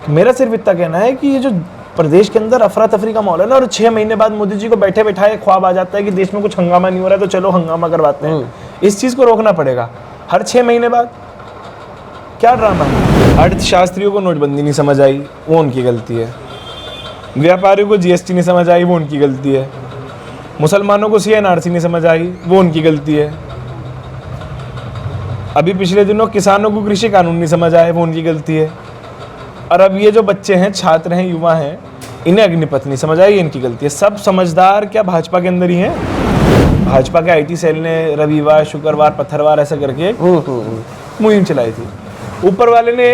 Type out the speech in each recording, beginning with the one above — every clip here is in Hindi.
मेरा सिर्फ इतना कहना है कि ये जो प्रदेश के अंदर अफरा तफरी का माहौल है ना, और 6 महीने बाद मोदी जी को बैठे बैठाए ख्वाब आ जाता है कि देश में कुछ हंगामा नहीं हो रहा है तो चलो हंगामा करवाते हैं, इस चीज़ को रोकना पड़ेगा। हर 6 महीने बाद क्या ड्रामा है? अर्थशास्त्रियों को नोटबंदी नहीं समझ आई, वो उनकी गलती है। व्यापारियों को जीएसटी नहीं समझ आई, वो उनकी गलती है। मुसलमानों को CNRC नहीं समझ आई, वो उनकी गलती है। अभी पिछले दिनों किसानों को कृषि कानून नहीं समझ आए, वो उनकी गलती है। और अब ये जो बच्चे हैं, छात्र हैं, युवा हैं, इन्हें अग्निपथ नहीं समझ आई, इनकी गलती है। सब समझदार क्या भाजपा के अंदर ही हैं? भाजपा के IT सेल ने रविवार, शुक्रवार, पत्थरवार ऐसा करके मुहिम चलाई थी। ऊपर वाले ने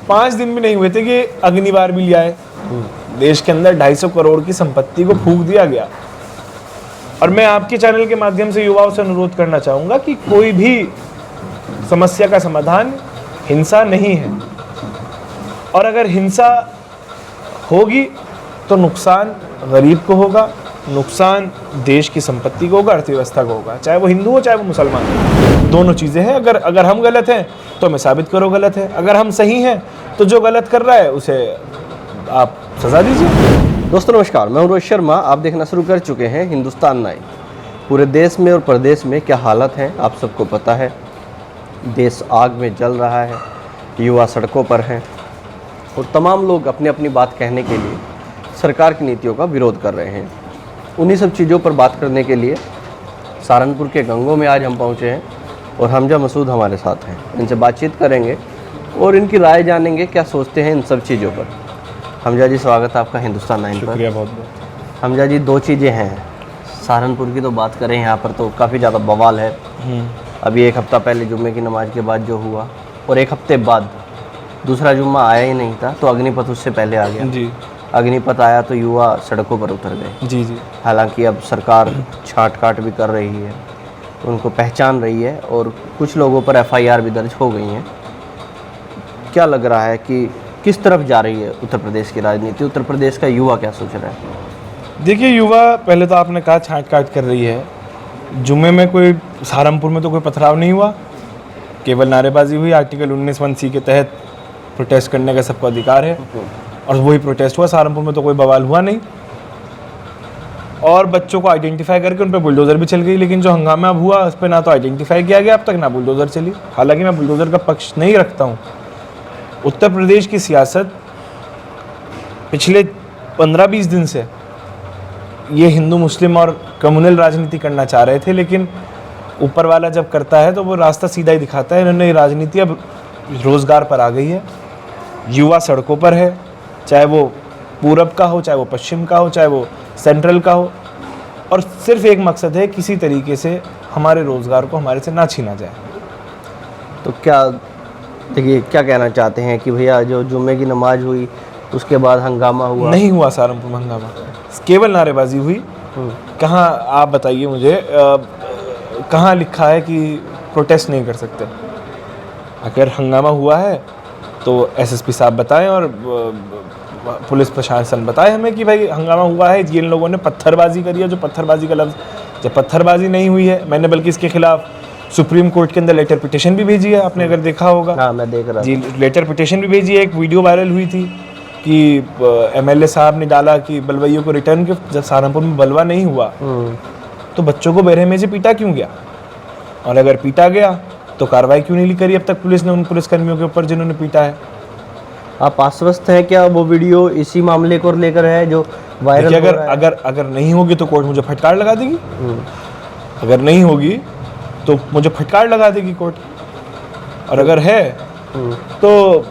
5 दिन भी नहीं हुए थे कि अग्निबार भी लिया है। देश के अंदर 250 करोड़ की संपत्ति को फूंक दिया गया। और मैं आपके चैनल के माध्यम से युवाओं से अनुरोध करना चाहूँगा कि कोई भी समस्या का समाधान हिंसा नहीं है, और अगर हिंसा होगी तो नुकसान गरीब को होगा, नुकसान देश की संपत्ति को होगा, अर्थव्यवस्था को होगा, चाहे वो हिंदू हो चाहे वो मुसलमान हो। दोनों चीज़ें हैं। अगर हम गलत हैं तो हमें साबित करो गलत है, अगर हम सही हैं तो जो गलत कर रहा है उसे आप सजा दीजिए। दोस्तों नमस्कार, मैं हूं रोहित शर्मा। आप देखना शुरू कर चुके हैं हिंदुस्तान नाइन। पूरे देश में और प्रदेश में क्या हालत है आप सबको पता है। देश आग में जल रहा है, युवा सड़कों पर हैं और तमाम लोग अपनी अपनी बात कहने के लिए सरकार की नीतियों का विरोध कर रहे हैं। उन्हीं सब चीज़ों पर बात करने के लिए सहारनपुर के गंगों में आज हम पहुंचे हैं और हमजा मसूद हमारे साथ हैं। इनसे बातचीत करेंगे और इनकी राय जानेंगे, क्या सोचते हैं इन सब चीज़ों पर। हमजा जी, स्वागत है आपका हिंदुस्तान नाइन पर। शुक्रिया बहुत बहुत। हमजा जी, 2 चीज़ें हैं। सहारनपुर की तो बात करें, यहाँ पर तो काफ़ी ज़्यादा बवाल है। अभी 1 हफ्ता पहले जुम्मे की नमाज के बाद जो हुआ, और 1 हफ्ते बाद दूसरा जुम्मा आया ही नहीं था तो अग्निपथ उससे पहले आ गया जी। अग्निपथ आया तो युवा सड़कों पर उतर गए। जी जी। हालांकि अब सरकार छांट काट भी कर रही है, उनको पहचान रही है और कुछ लोगों पर FIR भी दर्ज हो गई हैं। क्या लग रहा है कि किस तरफ जा रही है उत्तर प्रदेश की राजनीति? उत्तर प्रदेश का युवा क्या सोच रहा है? देखिए, युवा पहले तो आपने कहा छांट काट कर रही है। जुम्मे में कोई सहारनपुर में तो कोई पथराव नहीं हुआ, केवल नारेबाजी हुई। आर्टिकल 19(1)(c) के तहत प्रोटेस्ट करने का सबको अधिकार है और वही प्रोटेस्ट हुआ। सहारनपुर में तो कोई बवाल हुआ नहीं और बच्चों को आइडेंटिफाई करके उन पर बुलडोज़र भी चल गई। लेकिन जो हंगामा अब हुआ उस पर ना तो आइडेंटिफाई किया गया अब तक, ना बुलडोज़र चली। हालांकि मैं बुलडोज़र का पक्ष नहीं रखता हूँ। उत्तर प्रदेश की सियासत पिछले 15-20 दिन से ये हिंदू मुस्लिम और कम्युनल राजनीति करना चाह रहे थे, लेकिन ऊपर वाला जब करता है तो वो रास्ता सीधा ही दिखाता है। इन्होंने ये राजनीति अब रोज़गार पर आ गई है। युवा सड़कों पर है, चाहे वो पूरब का हो, चाहे वो पश्चिम का हो, चाहे वो सेंट्रल का हो, और सिर्फ एक मकसद है, किसी तरीके से हमारे रोज़गार को हमारे से ना छीना जाए। तो क्या देखिए, क्या कहना चाहते हैं कि भैया जो जुम्मे की नमाज हुई उसके बाद हंगामा हुआ? नहीं हुआ सहारनपुर में हंगामा, केवल नारेबाजी हुई। कहाँ आप बताइए मुझे, कहाँ लिखा है कि प्रोटेस्ट नहीं कर सकते? अगर हंगामा हुआ है तो SSP साहब बताएं और पुलिस प्रशासन बताए हमें कि भाई हंगामा हुआ है, जिन लोगों ने पत्थरबाजी करी है। जो पत्थरबाजी का लफ्ज़, जब पत्थरबाजी नहीं हुई है, मैंने बल्कि इसके खिलाफ सुप्रीम कोर्ट के अंदर लेटर पिटिशन भी भेजी है, आपने अगर देखा होगा। हाँ, मैं देख रहा जी, लेटर पिटिशन भी भेजी है। एक वीडियो वायरल हुई थी कि MLA साहब ने डाला कि बलवाइयों को रिटर्न गिफ्ट। जब सहारनपुर में बलवा नहीं हुआ तो बच्चों को बेरहमी से पीटा क्यों गया? और अगर पीटा गया तो कार्रवाई क्यों नहीं करी अब तक पुलिस ने उन पुलिसकर्मियों के ऊपर जिन्होंने पीटा है? आप आश्वस्त हैं क्या वो वीडियो इसी मामले को लेकर है जो वायरल हो रहा है? अगर नहीं होगी तो कोर्ट मुझे फटकार लगा देगी। अगर नहीं होगी तो मुझे फटकार लगा देगी कोर्ट, और अगर है तो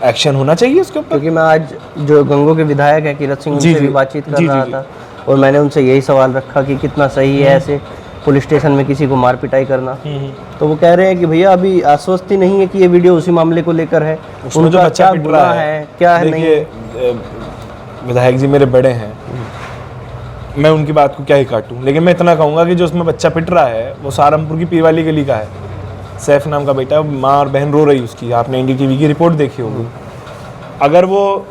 एक्शन होना चाहिए उसके ऊपर। क्योंकि मैं आज जो गंगों के विधायक हैं कीरत सिंह, उनसे भी बातचीत कर रहा था और मैंने उनसे यही सवाल रखा कि कितना सही है ऐसे पुलिस स्टेशन में किसी को मार पिटाई करना। तो वो कह रहे हैं कि भैया अभी आश्वस्ति नहीं है कि ये वीडियो उसी मामले को लेकर है। उसमें जो बच्चा पिट रहा है क्या है? देखिए, विधायक जी मेरे बड़े हैं, मैं उनकी बात को क्या ही काटूं, लेकिन मैं इतना कहूँगा कि जो उसमें बच्चा पिट रहा है वो सहारनपुर की पीरवाली गली का है। सैफ नाम का बेटा, माँ और बहन रो रही उसकी। आपने NDTV की रिपोर्ट देखी होगी। अगर वो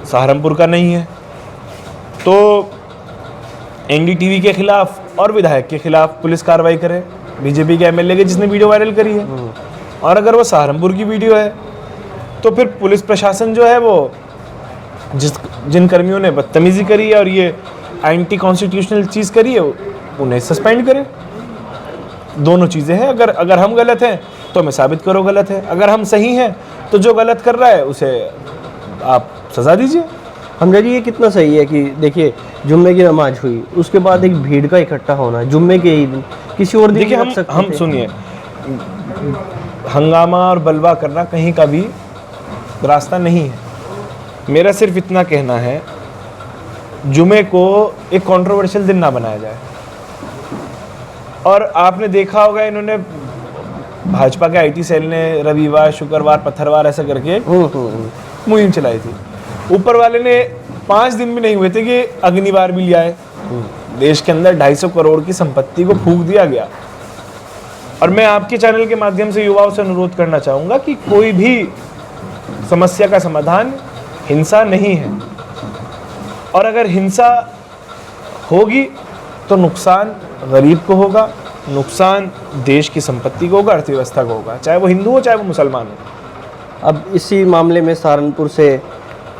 सहारनपुर का नहीं है तो NDTV के खिलाफ और विधायक के खिलाफ पुलिस कार्रवाई करे, बीजेपी के MLA के जिसने वीडियो वायरल करी है। और अगर वो सहारनपुर की वीडियो है तो फिर पुलिस प्रशासन जो है वो जिन कर्मियों ने बदतमीजी करी है और ये एंटी कॉन्स्टिट्यूशनल चीज़ करी है उन्हें सस्पेंड करे। दोनों चीज़ें हैं। अगर हम गलत हैं तो हमें साबित करो गलत है, अगर हम सही हैं तो जो गलत कर रहा है उसे आप सज़ा दीजिए। हमजा जी, ये कितना सही है कि देखिए जुम्मे की नमाज हुई, उसके बाद एक भीड़ का इकट्ठा होना जुम्मे के ही दिन, किसी और दिन देखिए हम सुनिए, हंगामा और बलवा करना कहीं का भी रास्ता नहीं है। मेरा सिर्फ इतना कहना है, जुमे को एक कंट्रोवर्शियल दिन ना बनाया जाए। और आपने देखा होगा इन्होंने भाजपा के आईटी सेल ने रविवार, शुक्रवार, पत्थरवार ऐसा करके मुहिम चलाई थी। ऊपर वाले ने 5 दिन भी नहीं हुए थे कि अग्निवार भी लिया है। देश के अंदर 250 करोड़ की संपत्ति को फूंक दिया गया। और मैं आपके चैनल के माध्यम से युवाओं से अनुरोध करना चाहूँगा कि कोई भी समस्या का समाधान हिंसा नहीं है। और अगर हिंसा होगी तो नुकसान गरीब को होगा, नुकसान देश की संपत्ति को होगा, अर्थव्यवस्था को होगा, चाहे वो हिंदू हो चाहे वो मुसलमान हो। अब इसी मामले में सहारनपुर से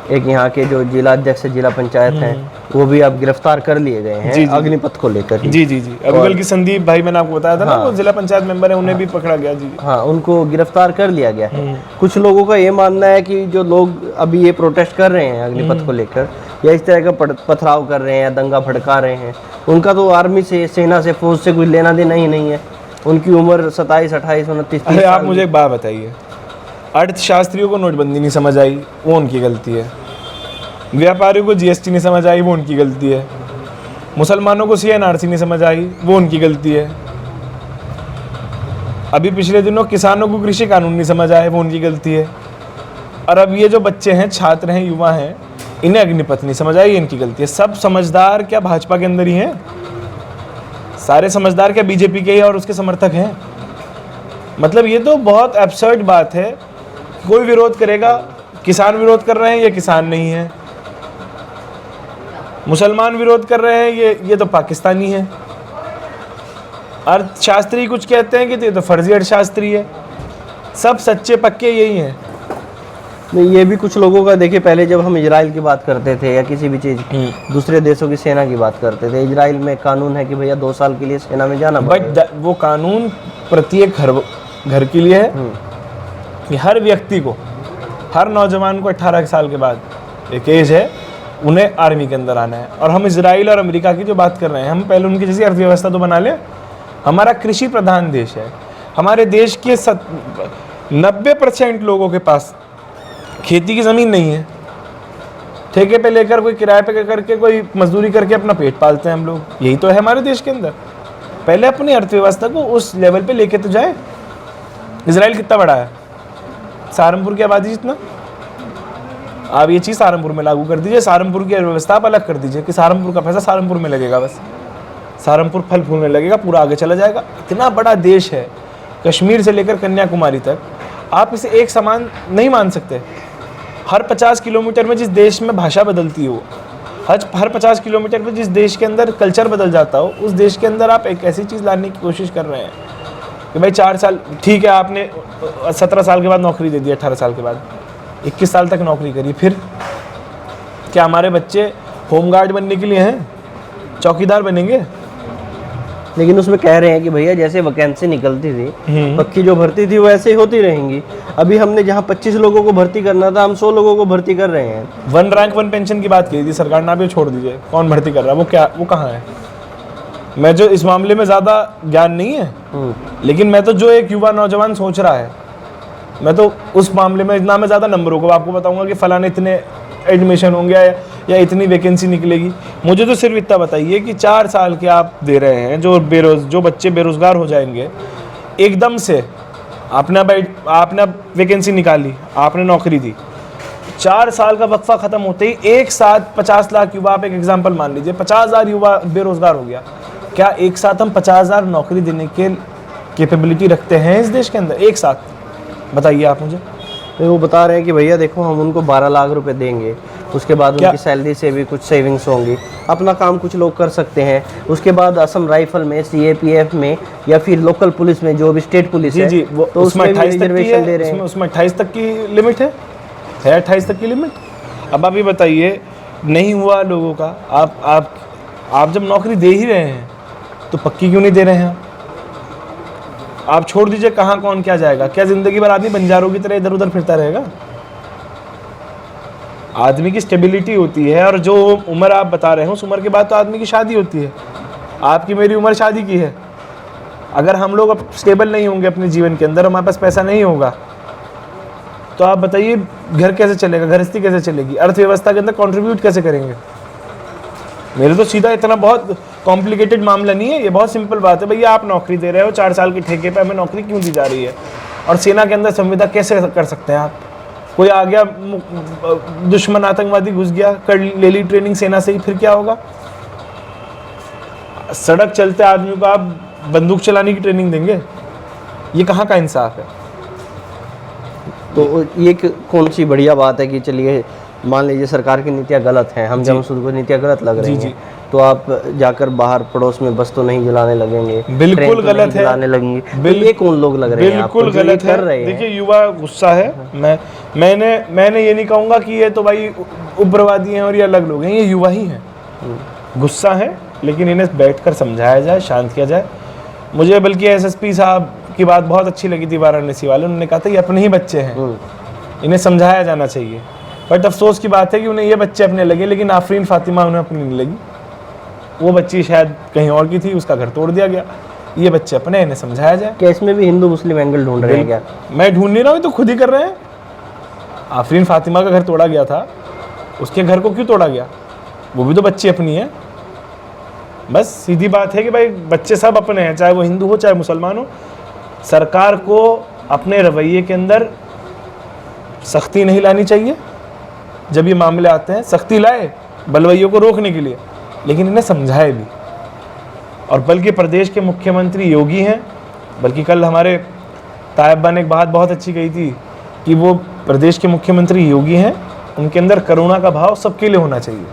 एक यहाँ के जो जिला अध्यक्ष जिला पंचायत हैं वो भी अब गिरफ्तार कर लिए गए हैं अग्निपथ को लेकर। जी जी जी, अभी की संदीप भाई मैंने आपको बताया था ना, वो जिला पंचायत मेंबर है, उन्हें भी पकड़ा गया। जी हाँ, उनको गिरफ्तार कर लिया गया है। कुछ लोगों का ये मानना है कि जो लोग अभी ये प्रोटेस्ट कर रहे हैं अग्निपथ को लेकर या इस तरह का पथराव कर रहे हैं या दंगा भड़का रहे हैं, उनका तो आर्मी से, सेना से, फौज से कोई लेना देना ही नहीं है। उनकी उम्र 27, 28, 29। अरे आप मुझे एक बात बताइए, अर्थशास्त्रियों को नोटबंदी नहीं समझ आई, वो उनकी गलती है। व्यापारियों को जीएसटी नहीं समझ आई, वो उनकी गलती है। मुसलमानों को सीएनआरसी नहीं समझ आई, वो उनकी गलती है। अभी पिछले दिनों किसानों को कृषि कानून नहीं समझ आए, वो उनकी गलती है। और अब ये जो बच्चे हैं, छात्र हैं, युवा हैं, इन्हें अग्निपथ नहीं समझ आई, इनकी गलती है। सब समझदार क्या भाजपा के अंदर ही हैं? सारे समझदार क्या बीजेपी के ही और उसके समर्थक हैं? मतलब ये तो बहुत एब्सर्ड बात है। कोई विरोध करेगा, किसान विरोध कर रहे हैं, ये किसान नहीं है। मुसलमान विरोध कर रहे हैं, ये तो पाकिस्तानी है। अर्थशास्त्री कुछ कहते हैं कि ये तो फर्जी अर्थशास्त्री है। सब सच्चे पक्के यही हैं। नहीं, ये भी कुछ लोगों का देखिए, पहले जब हम इजराइल की बात करते थे या किसी भी चीज़ दूसरे देशों की सेना की बात करते थे, इजराइल में कानून है कि भैया 2 साल के लिए सेना में जाना पड़ेगा। बट वो कानून प्रत्येक घर के लिए है कि हर व्यक्ति को, हर नौजवान को 18 साल के बाद एक एज है, उन्हें आर्मी के अंदर आना है। और हम इजराइल और अमेरिका की जो बात कर रहे हैं, हम पहले उनकी जैसी अर्थव्यवस्था तो बना लें। हमारा कृषि प्रधान देश है। हमारे देश के 90% लोगों के पास खेती की ज़मीन नहीं है। ठेके पे लेकर, कोई किराए पे करके, कोई मजदूरी करके अपना पेट पालते हैं हम लोग। यही तो है हमारे देश के अंदर। पहले अपनी अर्थव्यवस्था को उस लेवल पे लेके तो जाए। इजराइल कितना बड़ा है? सहारनपुर की आबादी जितना। आप ये चीज़ सहारनपुर में लागू कर दीजिए, सहारनपुर की अर्थव्यवस्था आप अलग कर दीजिए कि सहारनपुर का पैसा सहारनपुर में लगेगा, बस सहारनपुर फल फूलने लगेगा, पूरा आगे चला जाएगा। इतना बड़ा देश है, कश्मीर से लेकर कन्याकुमारी तक। आप इसे एक समान नहीं मान सकते। हर 50 किलोमीटर में जिस देश में भाषा बदलती हो, हर 50 किलोमीटर में जिस देश के अंदर कल्चर बदल जाता हो, उस देश के अंदर आप एक ऐसी चीज़ लाने की कोशिश कर रहे हैं कि भाई 4 साल ठीक है, आपने 17 साल के बाद नौकरी दे दी, 18 साल के बाद 21 साल तक नौकरी करी। फिर क्या हमारे बच्चे होमगार्ड बनने के लिए हैं? चौकीदार बनेंगे? लेकिन उसमें कह रहे हैं कि भैया जैसे वैकेंसी निकलती थी, पक्की जो भर्ती थी वो ऐसे ही होती रहेंगी। अभी हमने जहाँ 25 लोगों को भर्ती करना था, हम 100 लोगों को भर्ती कर रहे हैं। 1 रैंक 1 पेंशन की बात की थी सरकार ने, आप ये छोड़ दीजिए। कौन भर्ती कर रहा है? वो कहाँ है? मैं जो इस मामले में ज़्यादा ज्ञान नहीं है, लेकिन मैं तो जो एक युवा नौजवान सोच रहा है, मैं तो उस मामले में इतना मैं ज़्यादा नंबरों को आपको बताऊंगा कि फलाने इतने एडमिशन होंगे या इतनी वैकेंसी निकलेगी। मुझे तो सिर्फ इतना बताइए कि 4 साल के आप दे रहे हैं, जो बच्चे बेरोजगार हो जाएंगे एकदम से। आपने वैकेंसी निकाली, आपने नौकरी दी, 4 साल का वक्फा खत्म होते ही एक साथ 50 लाख युवा, आप एक एग्जाम्पल मान लीजिए, 50,000 युवा बेरोजगार हो गया। क्या एक साथ हम 50,000 नौकरी देने के कैपेबिलिटी रखते हैं इस देश के अंदर? एक साथ बताइए आप मुझे। तो वो बता रहे हैं कि भैया देखो, हम उनको 12 लाख रुपए देंगे, उसके बाद उनकी सैलरी से भी कुछ सेविंग्स होंगी, अपना काम कुछ लोग कर सकते हैं। उसके बाद असम राइफल में, सीएपीएफ में या फिर लोकल पुलिस में, जो भी स्टेट पुलिस है, जी, वो तो उसमें 28 तक की है, उसमें 28 तक की लिमिट है। है 28 तक की लिमिट। अब आप ये बताइए, नहीं हुआ लोगों का, आप जब नौकरी दे ही रहे हैं तो पक्की क्यों नहीं दे रहे हैं? आप छोड़ दीजिए कहाँ कौन क्या जाएगा, क्या जिंदगी भर आदमी बंजारों की तरह इधर उधर फिरता रहेगा? आदमी की स्टेबिलिटी होती है, और जो उम्र आप बता रहे हो उस उम्र के बाद तो आदमी की शादी होती है। आपकी मेरी उम्र शादी की है। अगर हम लोग अब स्टेबल नहीं होंगे अपने जीवन के अंदर, हमारे पास पैसा नहीं होगा, तो आप बताइए घर कैसे चलेगा, गृहस्थी कैसे चलेगी, अर्थव्यवस्था के अंदर कंट्रीब्यूट कैसे करेंगे? मेरे तो सीधा इतना बहुत कॉम्प्लिकेटेड मामला नहीं है, ये बहुत सिंपल बात है। भैया आप नौकरी दे रहे हो 4 साल के ठेके पे, हमें नौकरी क्यों दी जा रही है? और सेना के अंदर संविदा कैसे कर सकते हैं आप? कोई आ गया दुश्मन आतंकवादी घुस गया, कर ले ली ट्रेनिंग सेना से ही, फिर क्या होगा? सड़क चलते आदमी को आप बंदूक चलाने की ट्रेनिंग देंगे? ये कहाँ का इंसाफ है? तो ये कौन सी बढ़िया बात है कि चलिए मान लीजिए सरकार की नीतियाँ गलत हैं, हम जब उसको नीतियाँ गलत लग रही हैं, तो आप जाकर बाहर पड़ोस में बस तो नहीं जलाने लगेंगे, बिल्कुल गलत है, जलाने लगेंगे। तो ये कौन लोग लग रहे हैं? बिल्कुल गलत है। देखिए युवा गुस्सा है। मैंने ये नहीं कहूँगा कि ये तो भाई उग्रवादी हैं और ये अलग लोग हैं, ये युवा ही हैं। गुस्सा है, लेकिन इन्हें बैठकर समझाया जाए, शांत किया जाए। मुझे बल्कि एसएसपी साहब की बात बहुत अच्छी लगी थी वाराणसी वाले, उन्होंने कहा था ये अपने ही बच्चे हैं, इन्हें समझाया जाना चाहिए। बट अफसोस की बात है कि उन्हें ये बच्चे अपने लगे, लेकिन आफरीन फातिमा उन्हें अपनी नहीं लगी। वो बच्ची शायद कहीं और की थी, उसका घर तोड़ दिया गया। ये बच्चे अपने, इन्हें समझाया जाए। क्या इसमें भी हिंदू मुस्लिम एंगल ढूंढ रहे हैं क्या? मैं ढूंढ नहीं रहा हूँ, तो खुद ही कर रहे हैं। आफरीन फातिमा का घर तोड़ा गया था, उसके घर को क्यों तोड़ा गया? वो भी तो बच्ची अपनी है। बस सीधी बात है कि भाई बच्चे सब अपने हैं, चाहे वो हिंदू हो चाहे मुसलमान हो। सरकार को अपने रवैये के अंदर सख्ती नहीं लानी चाहिए। जब ये मामले आते हैं सख्ती लाए बलवैयों को रोकने के लिए, लेकिन इन्हें समझाए भी। और बल्कि प्रदेश के मुख्यमंत्री योगी हैं, बल्कि कल हमारे तायब्बा ने एक बात बहुत अच्छी कही थी कि वो प्रदेश के मुख्यमंत्री योगी हैं, उनके अंदर करुणा का भाव सबके लिए होना चाहिए।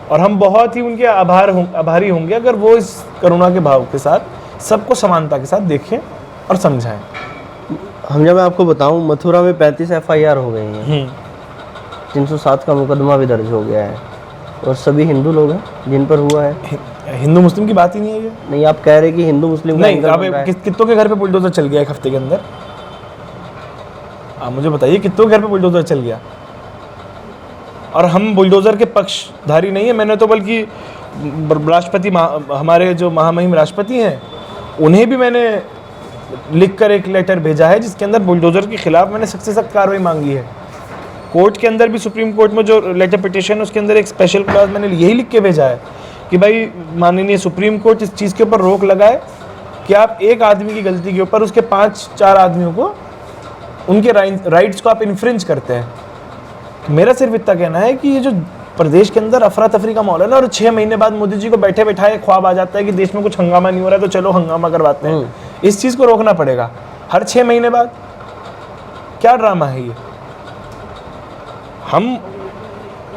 और हम बहुत ही उनके आभारी होंगे अगर वो इस करुणा के भाव के साथ सबको समानता के साथ देखें और समझाएं। जब मैं आपको बताऊं, मथुरा में 35 FIR हो गई हैं, 307 का मुकदमा भी दर्ज हो गया है, और सभी हिंदू लोग हैं जिन पर हुआ है। हिंदू मुस्लिम की बात ही नहीं है ये। नहीं, आप कह रहे कि हिंदू मुस्लिम नहीं, अब कितनों के घर पे बुलडोजर चल गया एक हफ्ते के अंदर? आप मुझे बताइए कितनों के घर पे बुलडोजर चल गया? और हम बुलडोजर के पक्षधारी नहीं है। मैंने तो बल्कि राष्ट्रपति हमारे जो महामहिम राष्ट्रपति हैं उन्हें भी मैंने लिखकर एक लेटर भेजा है जिसके अंदर बुलडोजर के खिलाफ मैंने सख्त से सख्त कार्रवाई मांगी है। कोर्ट के अंदर भी, सुप्रीम कोर्ट में जो लेटर पिटिशन है उसके अंदर एक स्पेशल क्लॉज मैंने यही लिख के भेजा है कि भाई माननीय सुप्रीम कोर्ट इस चीज़ के ऊपर रोक लगाए कि आप एक आदमी की गलती के ऊपर उसके 5-4 आदमियों को, उनके राइट्स को आप इन्फ्रिंज करते हैं। मेरा सिर्फ इतना कहना है कि ये जो प्रदेश के अंदर अफरा तफरी का माहौल है ना, और 6 महीने बाद मोदी जी को बैठे बैठाए ख्वाब आ जाता है कि देश में कुछ हंगामा नहीं हो रहा है तो चलो हंगामा करवाते हैं, इस चीज़ को रोकना पड़ेगा। हर 6 महीने बाद क्या ड्रामा है ये? हम,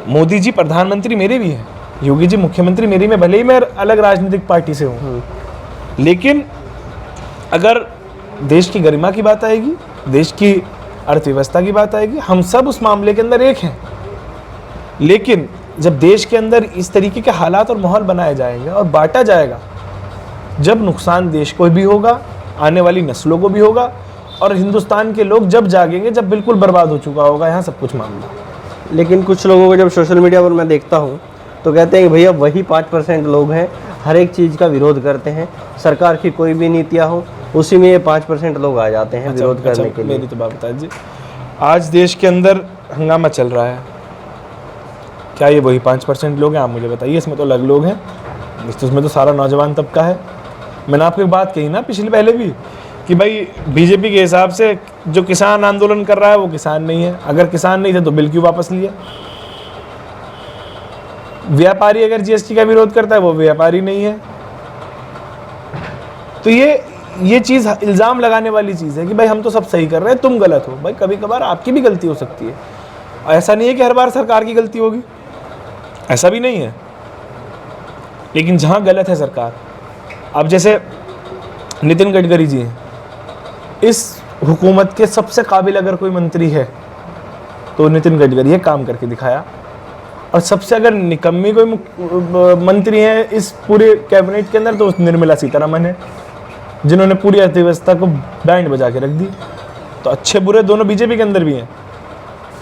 मोदी जी प्रधानमंत्री मेरे भी हैं, योगी जी मुख्यमंत्री मेरी में, भले ही मैं अलग राजनीतिक पार्टी से हूँ, लेकिन अगर देश की गरिमा की बात आएगी, देश की अर्थव्यवस्था की बात आएगी, हम सब उस मामले के अंदर एक हैं। लेकिन जब देश के अंदर इस तरीके के हालात और माहौल बनाए जाएंगे और बांटा जाएगा, जब नुकसान देश को भी होगा, आने वाली नस्लों को भी होगा, और हिंदुस्तान के लोग जब जागेंगे जब बिल्कुल बर्बाद हो चुका होगा यहाँ सब कुछ मामला। लेकिन कुछ लोगों को जब सोशल मीडिया पर मैं देखता हूँ तो कहते हैं कि भैया वही 5% लोग हैं, हर एक चीज़ का विरोध करते हैं, सरकार की कोई भी नीतियाँ हो उसी में ये 5% लोग आ जाते हैं विरोध करने के लिए। मेरी तो बात बता दीजिए, आज देश के अंदर हंगामा चल रहा है, क्या ये वही 5% लोग हैं? आप मुझे बताइए। इसमें तो अलग लोग हैं, इसमें तो सारा नौजवान तबका है। मैंने आपको एक बात कही ना पिछले पहले भी कि भाई बीजेपी के हिसाब से जो किसान आंदोलन कर रहा है वो किसान नहीं है। अगर किसान नहीं थे तो बिल क्यों वापस लिया? व्यापारी अगर जीएसटी का विरोध करता है वो व्यापारी नहीं है। तो ये चीज़ इल्ज़ाम लगाने वाली चीज़ है कि भाई हम तो सब सही कर रहे हैं, तुम गलत हो। भाई कभी कभार आपकी भी गलती हो सकती है, ऐसा नहीं है कि हर बार सरकार की गलती होगी, ऐसा भी नहीं है। लेकिन जहाँ गलत है सरकार, अब जैसे नितिन गडकरी जी हैं, इस हुकूमत के सबसे काबिल अगर कोई मंत्री है तो नितिन गडकरी ये काम करके दिखाया। और सबसे अगर निकम्मी कोई मंत्री है इस पूरे कैबिनेट के अंदर तो निर्मला सीतारमण है, जिन्होंने पूरी अर्थव्यवस्था को बैंड बजा के रख दी। तो अच्छे बुरे दोनों बीजेपी के अंदर भी हैं,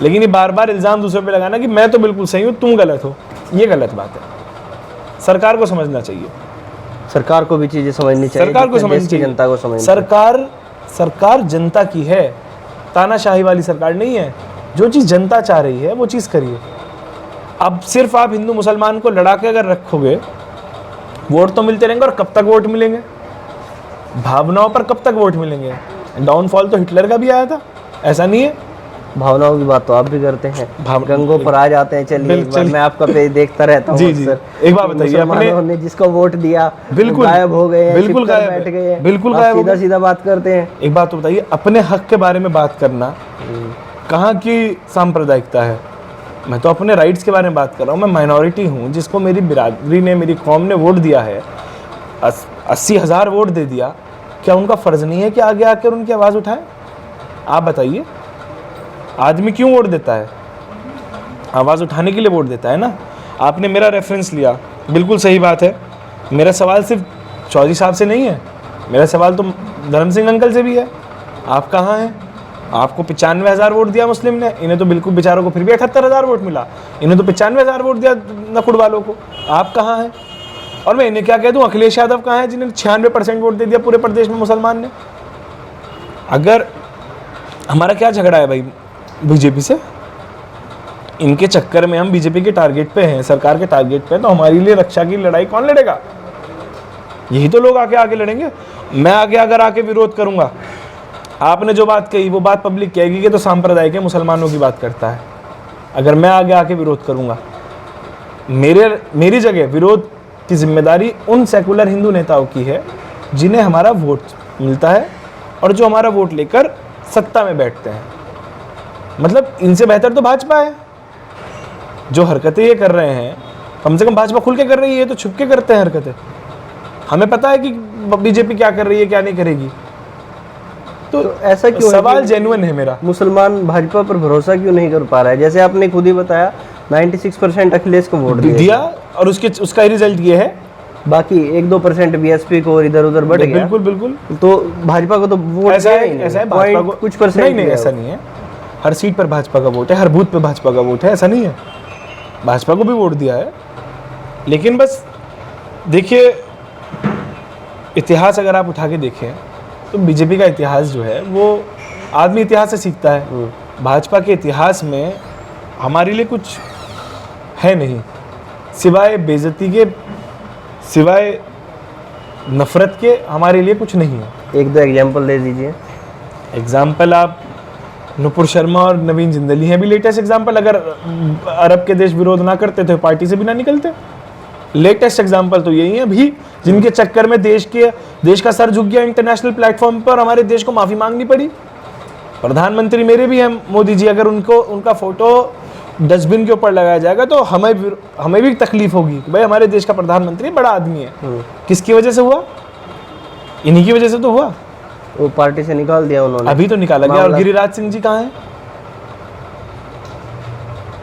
लेकिन ये बार बार इल्ज़ाम दूसरों पे लगाना कि मैं तो बिल्कुल सही हूँ तुम गलत हो, ये गलत बात है। सरकार को समझना चाहिए, सरकार को भी चीजें समझनी चाहिए, सरकार को जितने समझनी देश की चाहिए, जनता को समझनी सरकार जनता की है, तानाशाही वाली सरकार नहीं है। जो चीज़ जनता चाह रही है वो चीज़ करिए। अब सिर्फ आप हिंदू मुसलमान को लड़ा के अगर रखोगे, वोट तो मिलते रहेंगे, और कब तक वोट मिलेंगे, भावनाओं पर कब तक वोट मिलेंगे। डाउनफॉल तो हिटलर का भी आया था, ऐसा नहीं है। भावनाओं की बात तो आप भी करते हैं, गंगों पर आ जाते हैं। चलिए एक बार मैं आपका पेज देखता रहता हूँ जी अक्सर। एक बात बताइए, मुसलमानों ने जिसको वोट दिया बिल्कुल गायब हो गए हैं, बिल्कुल चुपकर गायब बैठ गए हैं, बिल्कुल आप गायब हो सीधा गए। सीधा बात करते हैं। एक बात तो बताइए, अपने हक के बारे में बात करना कहाँ की सांप्रदायिकता है। मैं तो अपने राइट्स के बारे में बात कर रहा हूँ। मैं माइनॉरिटी हूँ, जिसको मेरी बिरादरी ने, मेरी कौम ने वोट दिया है, 80,000 वोट दे दिया। क्या उनका फ़र्ज़ नहीं है कि आगे आकर उनकी आवाज़ उठाएं? आप बताइए, आदमी क्यों वोट देता है? आवाज़ उठाने के लिए वोट देता है ना। आपने मेरा रेफरेंस लिया, बिल्कुल सही बात है। मेरा सवाल सिर्फ चौधरी साहब से नहीं है, मेरा सवाल तो धर्म सिंह अंकल से भी है। आप कहाँ हैं? आपको 95,000 वोट दिया मुस्लिम ने, इन्हें तो बिल्कुल बेचारों को फिर भी 78,000 वोट मिला। इन्हें तो 95,000 वोट दिया नकुड़ वालों को। आप कहाँ हैं? और मैं इन्हें क्या कह दूँ, अखिलेश यादव कहाँ हैं, जिन्हें 96% वोट दे दिया पूरे प्रदेश में मुसलमान ने। अगर हमारा क्या झगड़ा है भाई बीजेपी से, इनके चक्कर में हम बीजेपी के टारगेट पे हैं, सरकार के टारगेट पे हैं, तो हमारे लिए रक्षा की लड़ाई कौन लड़ेगा? यही तो लोग आके लड़ेंगे। मैं आगे अगर आके विरोध करूंगा, आपने जो बात कही वो बात पब्लिक कहेगी कि तो सांप्रदायिक है, मुसलमानों की बात करता है। अगर मैं आगे आके विरोध करूंगा, मेरी जगह विरोध की जिम्मेदारी उन सेकुलर हिंदू नेताओं की है जिन्हें हमारा वोट मिलता है और जो हमारा वोट लेकर सत्ता में बैठते हैं। मतलब इनसे बेहतर तो भाजपा है। जो हरकतें ये कर रहे हैं, कम से कम भाजपा खुल के कर रही है, तो छुप के करते हैं हरकतें। हमें पता है कि बीजेपी क्या कर रही है, क्या नहीं करेगी। तो ऐसा क्यों सवाल जेन्युइन है मेरा। मुसलमान भाजपा पर भरोसा क्यों नहीं कर पा रहा है? जैसे आपने खुद ही बताया 96% अखिलेश को वोट दिया, और उसका ही रिजल्ट ये है, बाकी 1-2% बीएसपी को इधर उधर बढ़ गया। बिल्कुल बिल्कुल। तो भाजपा को तो वोट ऐसा है भाजपा को कुछ परसेंट नहीं, ऐसा नहीं है। हर सीट पर भाजपा का वोट है, हर बूथ पे भाजपा का वोट है, ऐसा नहीं है। भाजपा को भी वोट दिया है, लेकिन बस देखिए, इतिहास अगर आप उठा के देखें तो बीजेपी का इतिहास जो है वो आदमी इतिहास से सीखता है। भाजपा के इतिहास में हमारे लिए कुछ है नहीं, सिवाय बेइज्जती के, सिवाय नफरत के हमारे लिए कुछ नहीं है। 1-2 एग्जाम्पल दे दीजिए। एग्जाम्पल आप नुपुर शर्मा और नवीन जिंदली हैं भी लेटेस्ट एग्जाम्पल। अगर अरब के देश विरोध ना करते तो पार्टी से भी ना निकलते। लेटेस्ट एग्जाम्पल तो यही है भी, जिनके चक्कर में देश का सर झुक गया इंटरनेशनल प्लेटफॉर्म पर, हमारे देश को माफ़ी मांगनी पड़ी। प्रधानमंत्री मेरे भी हैं मोदी जी, अगर उनका फोटो डस्टबिन के ऊपर लगाया जाएगा तो हमें भी तकलीफ होगी कि भाई हमारे देश का प्रधानमंत्री बड़ा आदमी है। किसकी वजह से हुआ? इन्हीं की वजह से तो हुआ। वो पार्टी से निकाल दिया उन्होंने, अभी तो निकाला गया। और गिरिराज सिंह जी कहाँ हैं?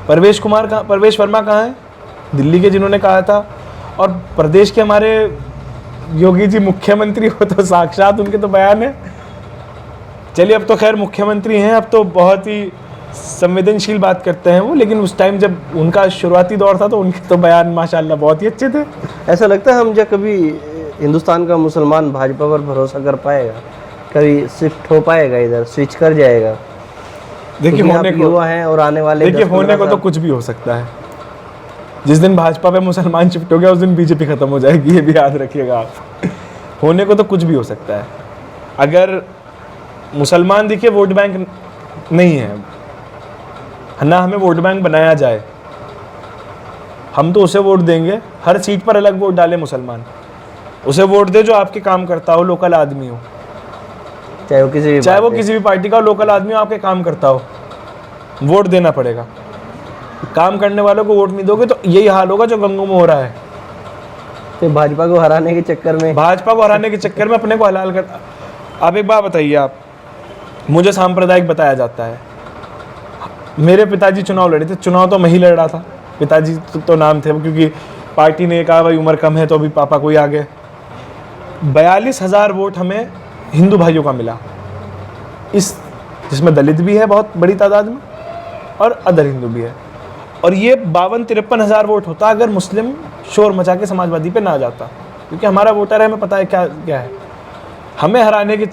परवेश वर्मा कहाँ हैं? दिल्ली के, जिन्होंने कहा था। और प्रदेश के हमारे योगी जी मुख्यमंत्री हो तो साक्षात उनके तो बयान है। चलिए अब तो खैर मुख्यमंत्री हैं, अब तो बहुत ही संवेदनशील बात करते हैं वो, लेकिन उस टाइम जब उनका शुरुआती दौर था तो उनके तो बयान माशाल्लाह बहुत ही अच्छे थे। ऐसा लगता है हम जब कभी हिंदुस्तान का मुसलमान भाजपा पर भरोसा कर पाएगा, कभी शिफ्ट हो पाएगा, इधर स्विच कर जाएगा? देखिए होने को युवा है और आने वाले, देखिए होने को तो कुछ भी हो सकता है। जिस दिन भाजपा पे मुसलमान शिफ्ट हो गया उस दिन बीजेपी खत्म हो जाएगी, ये भी याद रखिएगा आप। होने को तो कुछ भी हो सकता है। अगर मुसलमान देखिए वोट बैंक नहीं है ना, हमें वोट बैंक बनाया जाए, हम तो उसे वोट देंगे। हर सीट पर अलग वोट डाले मुसलमान, उसे वोट दे जो आपके काम करता हो, लोकल आदमी हो, चाहे वो किसी भी पार्टी का लोकल आदमी हो, आपके काम करता हो, वोट देना पड़ेगा। काम करने वालों को वोट नहीं दोगे तो यही हाल होगा जो गंगों में हो रहा है। तो भाजपा को हराने के चक्कर में अपने को हलाल कर। आप एक बात बताइए, आप मुझे सांप्रदायिक बताया जाता है, मेरे पिताजी चुनाव लड़े थे, चुनाव तो मैं ही लड़ रहा था, पिताजी तो नाम थे, क्योंकि पार्टी ने कहा भाई उम्र कम है तो अभी पापा कोई आ गए। 42,000 वोट हमें हिंदू भाइयों का मिला, इस जिसमें दलित भी है बहुत बड़ी तादाद में और अदर हिंदू भी है। और ये 52-53,000 वोट होता अगर मुस्लिम शोर मचा के समाजवादी पे ना जाता, क्योंकि हमारा वोटर है, हमें पता है क्या क्या है। हमें हराने के,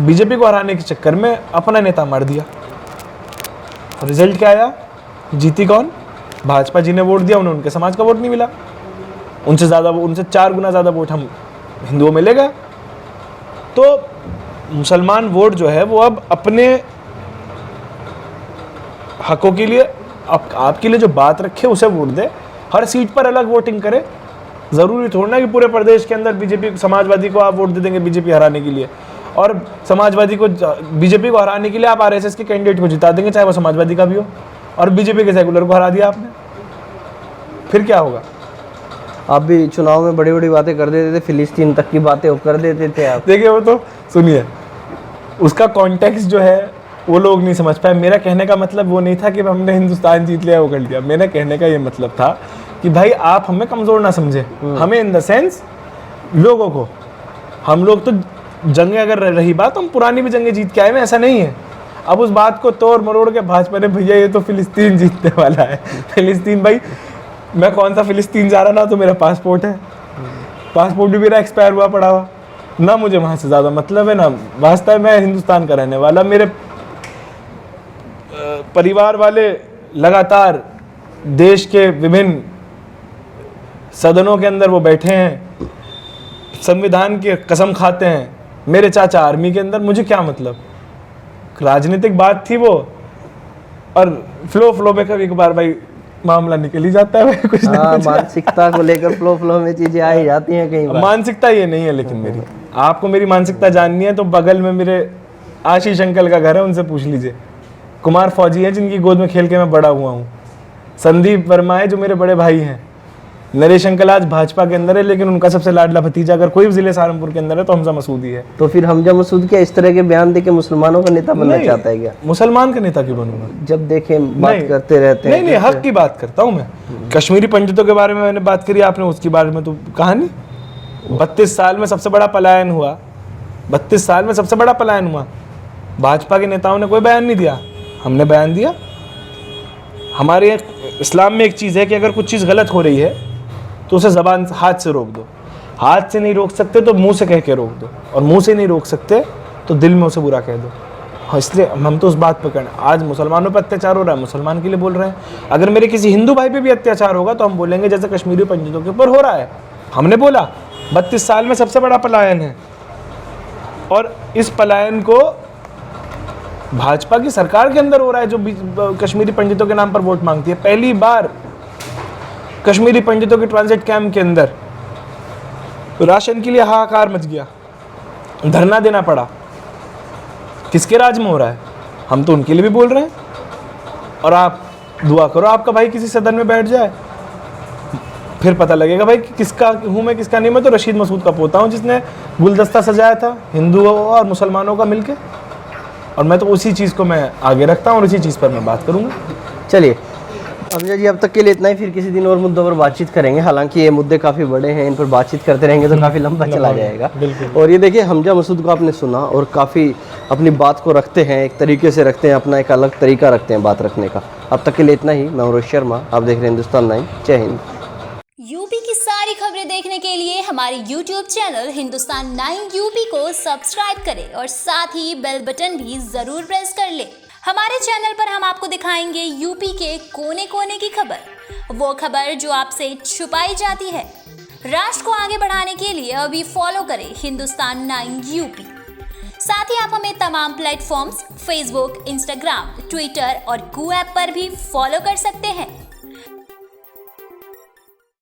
बीजेपी को हराने के चक्कर में अपना नेता मार दिया। रिजल्ट क्या आया? जीती कौन? भाजपा जी ने वोट दिया, उन्हें उनके समाज का वोट नहीं मिला, उनसे 4 गुना ज़्यादा वोट हम हिंदुओं में ले गए। तो मुसलमान वोट जो है वो अब अपने हकों के लिए, आपके लिए जो बात रखे उसे वोट दे, हर सीट पर अलग वोटिंग करे। ज़रूरी थोड़ा ना कि पूरे प्रदेश के अंदर बीजेपी समाजवादी को आप वोट दे देंगे बीजेपी हराने के लिए, और समाजवादी को बीजेपी को हराने के लिए आप आरएसएस के कैंडिडेट को जिता देंगे चाहे वो समाजवादी का भी हो, और बीजेपी के सेकुलर को हरा दिया आपने, फिर क्या होगा? आप भी चुनाव में बड़ी बड़ी बातें कर देते थे, फिलिस्तीन तक की बातें कर देते थे आप। देखिए वो तो सुनिए, उसका कॉन्टेक्स्ट जो है वो लोग नहीं समझ पाए। मेरा कहने का मतलब वो नहीं था कि हमने हिंदुस्तान जीत लिया वो कर लिया। मेरे कहने का ये मतलब था कि भाई आप हमें कमज़ोर ना समझे, हमें इन द सेंस लोगों को, हम लोग तो जंगें अगर रही बात, हम पुरानी भी जंगें जीत के आए हैं, ऐसा नहीं है। अब उस बात को तोड़ मरोड़ के भाजपा ने, भैया ये तो फिलिस्तीन जीतने वाला है, फिलिस्तीन, भाई मैं कौन सा फिलिस्तीन जा रहा, ना तो मेरा पासपोर्ट है, पासपोर्ट भी मेरा एक्सपायर हुआ पड़ा हुआ, ना मुझे वहाँ से ज़्यादा मतलब है, ना वास्ता है, मैं हिंदुस्तान का रहने वाला। मेरे परिवार वाले लगातार देश के विभिन्न सदनों के अंदर वो बैठे हैं, संविधान की कसम खाते हैं। मेरे चाचा आर्मी के अंदर, मुझे क्या मतलब? राजनीतिक बात थी वो, और फ्लो में कभी कभार भाई मामला निकल ही जाता है भाई, कुछ ना कुछ। मानसिकता को लेकर फ्लो में चीजें आ ही जाती हैं कई बार। मानसिकता ये नहीं है, लेकिन मेरी, आपको मेरी मानसिकता जाननी है तो बगल में मेरे आशीष अंकल का घर है, उनसे पूछ लीजिए। कुमार फौजी है जिनकी गोद में खेल के मैं बड़ा हुआ हूँ। संदीप वर्मा है जो मेरे बड़े भाई हैं। नरेश अंकल आज भाजपा के अंदर है, लेकिन उनका सबसे लाडला भतीजा अगर कोई जिले सहारनपुर के अंदर है तो हमजा मसूदी है। तो फिर हमजा मसूद क्या इस तरह के बयान देके मुसलमानों का नेता बनना चाहता है क्या? मुसलमान का नेता क्यों बनूंगा? जब देखें बात करते रहते हैं। नहीं, हक की बात करता हूँ मैं। कश्मीरी पंडितों के बारे में मैंने बात करी, आपने उसके बारे में तो कहानी। 32 साल में सबसे बड़ा पलायन हुआ, 32 साल में सबसे बड़ा पलायन हुआ। भाजपा के नेताओं ने कोई बयान नहीं दिया, हमने बयान दिया। हमारे इस्लाम में एक चीज़ है कि अगर कुछ चीज़ गलत हो रही है तो उसे ज़बान हाथ से रोक दो, हाथ से नहीं रोक सकते तो मुंह से कह के रोक दो, और मुंह से नहीं रोक सकते तो दिल में उसे बुरा कह दो। हाँ, इसलिए हम तो उस बात पर करना। आज मुसलमानों पर अत्याचार हो रहा है, मुसलमान के लिए बोल रहे हैं। अगर मेरे किसी हिंदू भाई पे भी अत्याचार होगा तो हम बोलेंगे जैसे कश्मीरी पंडितों के ऊपर हो रहा है। हमने बोला 32 साल में सबसे बड़ा पलायन है, और इस पलायन को भाजपा की सरकार के अंदर हो रहा है, जो कश्मीरी पंडितों के नाम पर वोट मांगती है। पहली बार कश्मीरी पंडितों के ट्रांजिट कैंप के अंदर राशन के लिए हाहाकार मच गया, धरना देना पड़ा। किसके राज में हो रहा है? हम तो उनके लिए भी बोल रहे हैं। और आप दुआ करो आपका भाई किसी सदन में बैठ जाए, फिर पता लगेगा भाई कि किसका हूँ मैं, किसका नहीं। मैं तो रशीद मसूद का पोता हूँ जिसने गुलदस्ता सजाया था हिंदुओं और मुसलमानों का मिलके, और मैं तो उसी चीज़ को मैं आगे रखता हूँ और उसी चीज़ पर मैं बात करूँगा। चलिए हमजा जी, अब तक के लिए इतना ही, फिर किसी दिन और मुद्दों पर बातचीत करेंगे। हालांकि ये मुद्दे काफ़ी बड़े हैं, इन पर बातचीत करते रहेंगे तो काफ़ी लंबा चला जाएगा। और ये देखिए, हमजा मसूद को आपने सुना और काफ़ी अपनी बात को रखते हैं, एक तरीके से रखते हैं, अपना एक अलग तरीका रखते हैं बात रखने का। अब तक के लिए इतना ही। मैं रोहित शर्मा, आप देख रहे हैं हिंदुस्तान 9। जय हिंद। यूपी की सारी खबरें देखने के लिए हमारे YouTube चैनल हिंदुस्तान 9 यूपी को सब्सक्राइब करें और साथ ही बेल बटन भी जरूर प्रेस कर लें। हमारे चैनल पर हम आपको दिखाएंगे यूपी के कोने कोने की खबर, वो खबर जो आपसे छुपाई जाती है। राष्ट्र को आगे बढ़ाने के लिए अभी फॉलो करें हिंदुस्तान 9 यूपी। साथ ही आप हमें तमाम प्लेटफॉर्म्स फेसबुक, इंस्टाग्राम, ट्विटर और कू ऐप पर भी फॉलो कर सकते हैं।